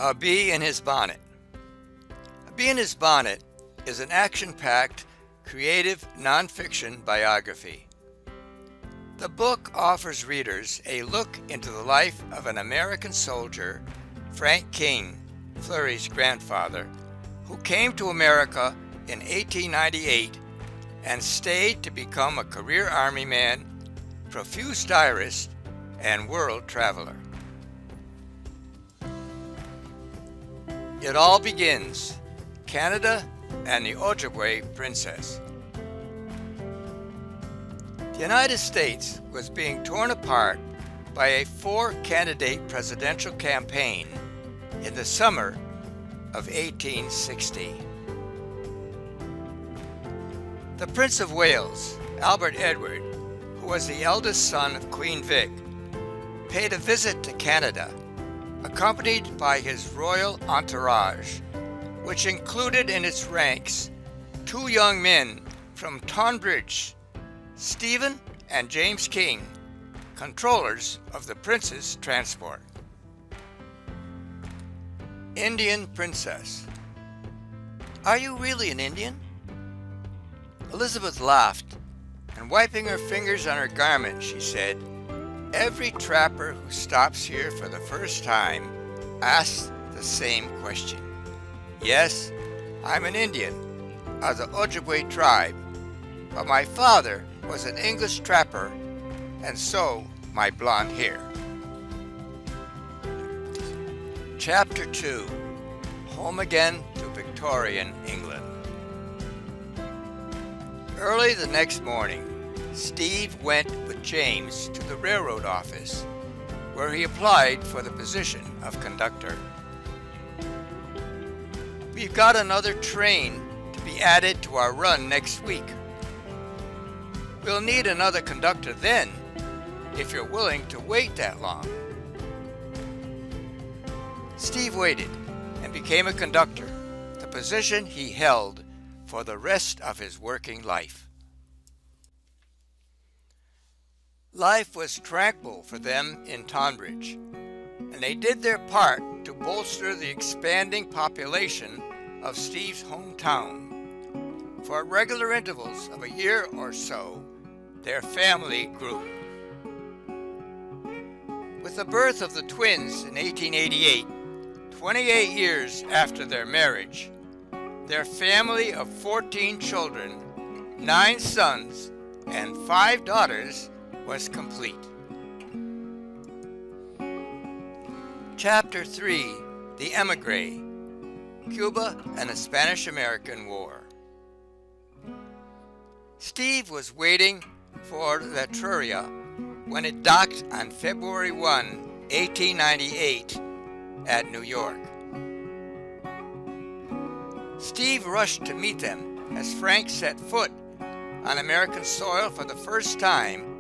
A Bee in His Bonnet. A Bee in His Bonnet is an action-packed, creative nonfiction biography. The book offers readers a look into the life of an American soldier, Frank King, Fleury's grandfather, who came to America in 1898 and stayed to become a career Army man, profuse diarist, and world traveler. It all begins, Canada and the Ojibwe princess. The United States was being torn apart by a four-candidate presidential campaign in the summer of 1860. The Prince of Wales, Albert Edward, who was the eldest son of Queen Vic, paid a visit to Canada, accompanied by his royal entourage, which included in its ranks two young men from Tonbridge, Stephen and James King, controllers of the prince's transport. Indian Princess. Are you really an Indian? Elizabeth laughed, and wiping her fingers on her garment, she said, "Every trapper who stops here for the first time asks the same question. Yes, I'm an Indian of the Ojibwe tribe, but my father was an English trapper, and so my blonde hair." Chapter 2. Home Again to Victorian England. Early the next morning, Steve went with James to the railroad office, where he applied for the position of conductor. "We've got another train to be added to our run next week. We'll need another conductor then, if you're willing to wait that long." Steve waited and became a conductor, the position he held for the rest of his working life. Life was tranquil for them in Tonbridge, and they did their part to bolster the expanding population of Steve's hometown. For regular intervals of a year or so, their family grew. With the birth of the twins in 1888, 28 years after their marriage, their family of 14 children, 9 sons, and 5 daughters was complete. Chapter 3. The Emigre, Cuba and the Spanish-American War. Steve was waiting for the Etruria when it docked on February 1, 1898 at New York. Steve rushed to meet them as Frank set foot on American soil for the first time,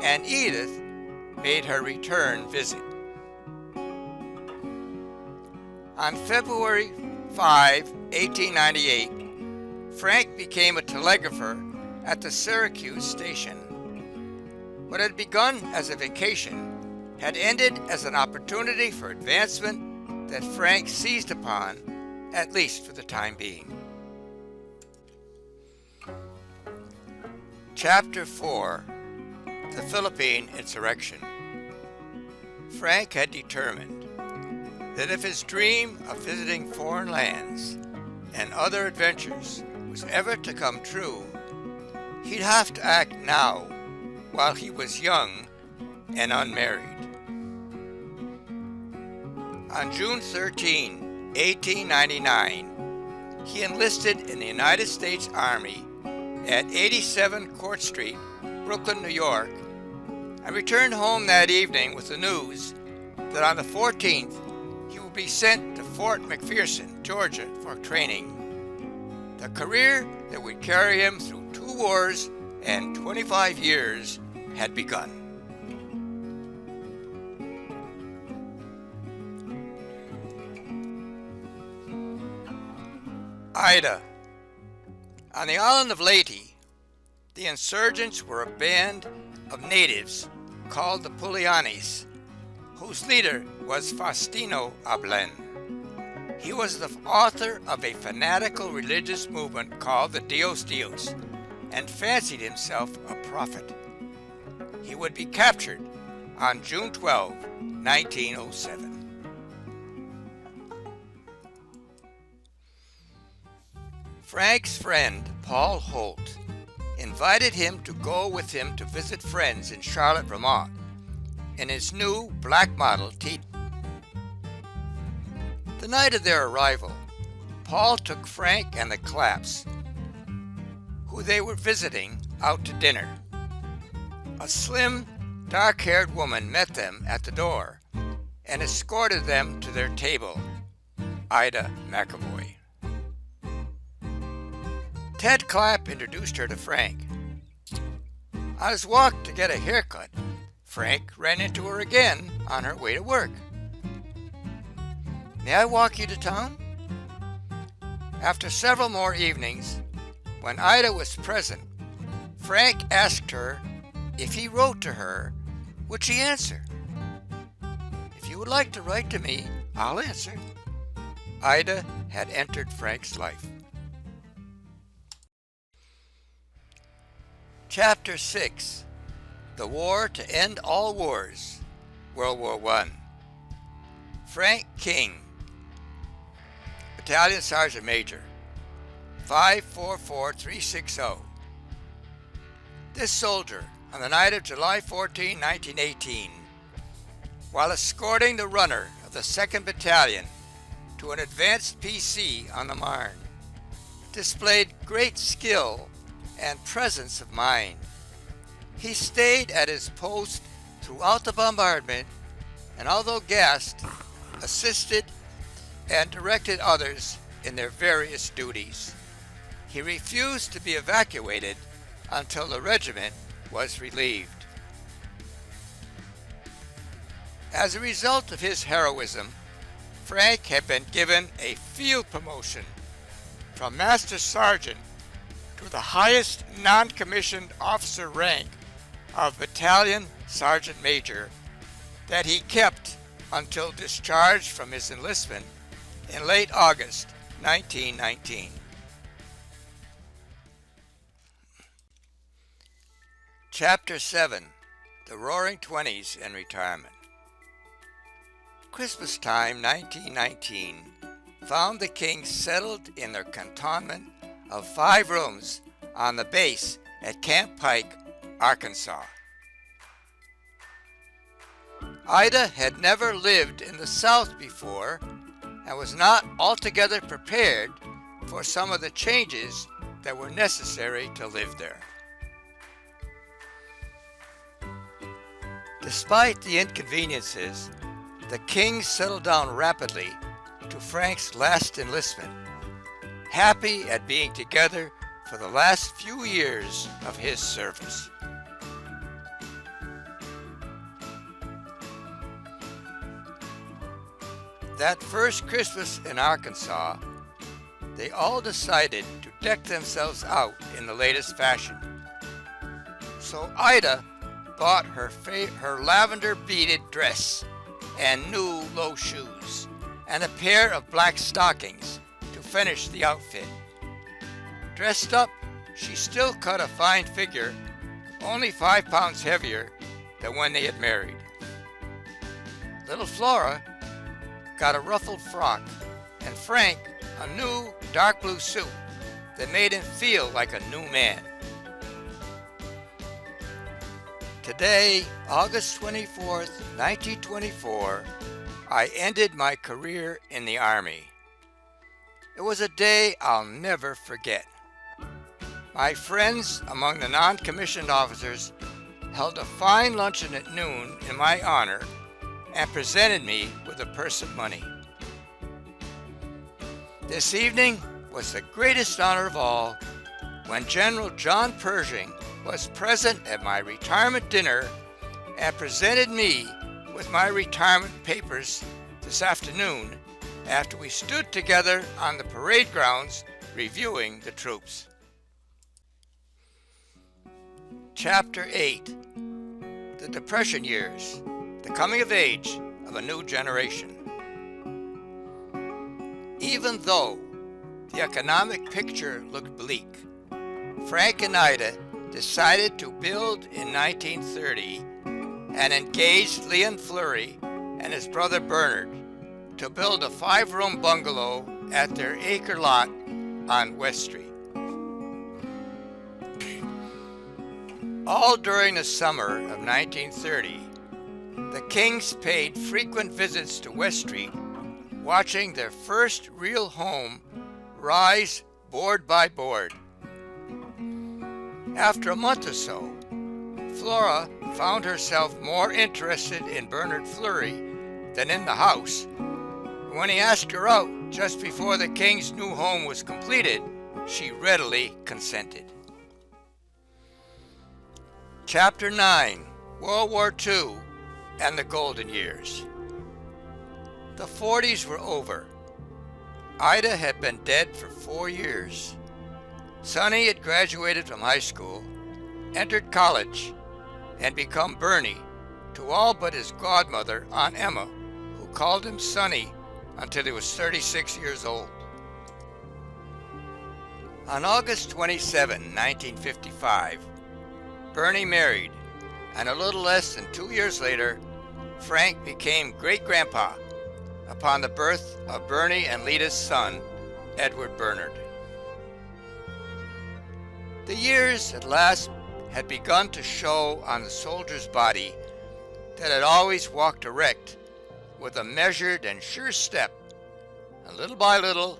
and Edith made her return visit. On February 5, 1898, Frank became a telegrapher at the Syracuse station. What had begun as a vacation had ended as an opportunity for advancement that Frank seized upon, at least for the time being. Chapter 4. The Philippine Insurrection. Frank had determined that if his dream of visiting foreign lands and other adventures was ever to come true, he'd have to act now while he was young and unmarried. On June 13, 1899, he enlisted in the United States Army at 87 Court Street, Brooklyn, New York, and returned home that evening with the news that on the 14th he would be sent to Fort McPherson, Georgia, for training. The career that would carry him through 2 wars and 25 years had begun. Ida. On the island of Leyte, the insurgents were a band of natives called the Pulianis, whose leader was Faustino Ablen. He was the author of a fanatical religious movement called the Dios Dios and fancied himself a prophet. He would be captured on June 12, 1907. Frank's friend, Paul Holt, invited him to go with him to visit friends in Charlotte, Vermont, in his new black model T. The night of their arrival, Paul took Frank and the Claps, who they were visiting, out to dinner. A slim, dark-haired woman met them at the door and escorted them to their table, Ida McAvoy. Ted Clapp introduced her to Frank. On his walk to get a haircut, Frank ran into her again on her way to work. "May I walk you to town?" After several more evenings, when Ida was present, Frank asked her if he wrote to her, would she answer? "If you would like to write to me, I'll answer." Ida had entered Frank's life. Chapter 6. The War to End All Wars, World War I. Frank King, Battalion Sergeant Major, 544360. This soldier, on the night of July 14, 1918, while escorting the runner of the 2nd Battalion to an advanced PC on the Marne, displayed great skill and presence of mind. He stayed at his post throughout the bombardment, and although gassed, assisted and directed others in their various duties. He refused to be evacuated until the regiment was relieved. As a result of his heroism, Frank had been given a field promotion from Master Sergeant to the highest non-commissioned officer rank of Battalion Sergeant Major that he kept until discharged from his enlistment in late August 1919. Chapter 7. The Roaring Twenties and Retirement. Christmas time 1919 found the Kings settled in their cantonment of 5 rooms on the base at Camp Pike, Arkansas. Ida had never lived in the South before and was not altogether prepared for some of the changes that were necessary to live there. Despite the inconveniences, the Kings settled down rapidly to Frank's last enlistment, happy at being together for the last few years of his service. That first Christmas in Arkansas, they all decided to deck themselves out in the latest fashion. So Ida bought her lavender beaded dress and new low shoes and a pair of black stockings to finish the outfit. Dressed up, she still cut a fine figure, only 5 pounds heavier than when they had married. Little Flora got a ruffled frock, and Frank a new dark blue suit that made him feel like a new man. Today, August 24th, 1924, I ended my career in the Army. It was a day I'll never forget. My friends among the non-commissioned officers held a fine luncheon at noon in my honor and presented me with a purse of money. This evening was the greatest honor of all when General John Pershing was present at my retirement dinner and presented me with my retirement papers this afternoon after we stood together on the parade grounds reviewing the troops. Chapter 8. The Depression Years, the Coming of Age of a New Generation. Even though the economic picture looked bleak, Frank and Ida decided to build in 1930 and engaged Leon Fleury and his brother Bernard to build a 5-room bungalow at their acre lot on West Street. All during the summer of 1930, the Kings paid frequent visits to West Street, watching their first real home rise board by board. After a month or so, Flora found herself more interested in Bernard Fleury than in the house. When he asked her out just before the King's new home was completed, she readily consented. Chapter 9, World War II and the Golden Years. The 40s were over. Ida had been dead for 4 years. Sonny had graduated from high school, entered college, and become Bernie to all but his godmother, Aunt Emma, who called him Sonny until he was 36 years old. On August 27, 1955, Bernie married, and a little less than 2 years later, Frank became great-grandpa upon the birth of Bernie and Lita's son, Edward Bernard. The years at last had begun to show on the soldier's body that had always walked erect with a measured and sure step, and little by little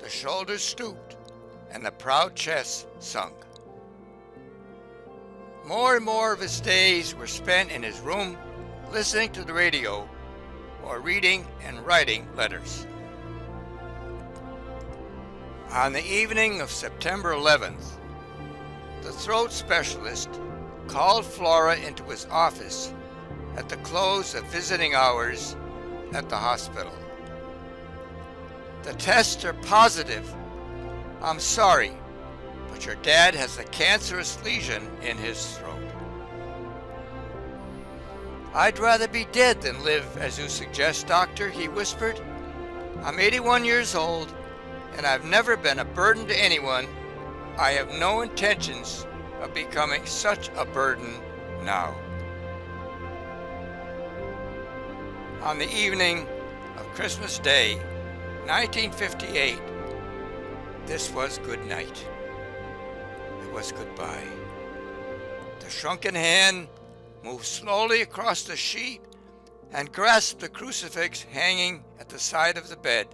the shoulders stooped and the proud chest sunk. More and more of his days were spent in his room listening to the radio or reading and writing letters. On the evening of September 11th, the throat specialist called Flora into his office at the close of visiting hours at the hospital. The tests are positive. I'm sorry, but your dad has a cancerous lesion in his throat. I'd rather be dead than live as you suggest, Doctor, he whispered. I'm 81 years old, and I've never been a burden to anyone. I have no intentions of becoming such a burden now. On the evening of Christmas Day, 1958, this was good night. It was goodbye. The shrunken hand moved slowly across the sheet and grasped the crucifix hanging at the side of the bed.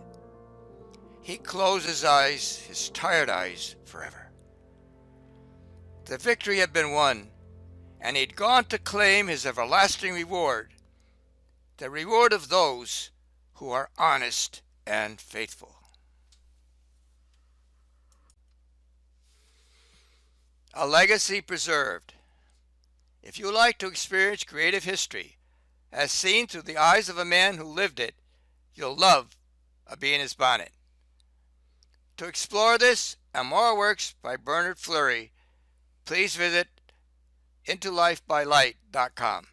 He closed his eyes, his tired eyes, forever. The victory had been won, and he'd gone to claim his everlasting reward, the reward of those who are honest and faithful. A legacy preserved. If you like to experience creative history as seen through the eyes of a man who lived it, you'll love A Bee in His Bonnet. To explore this and more works by Bernard Fleury, please visit intolifebylight.com.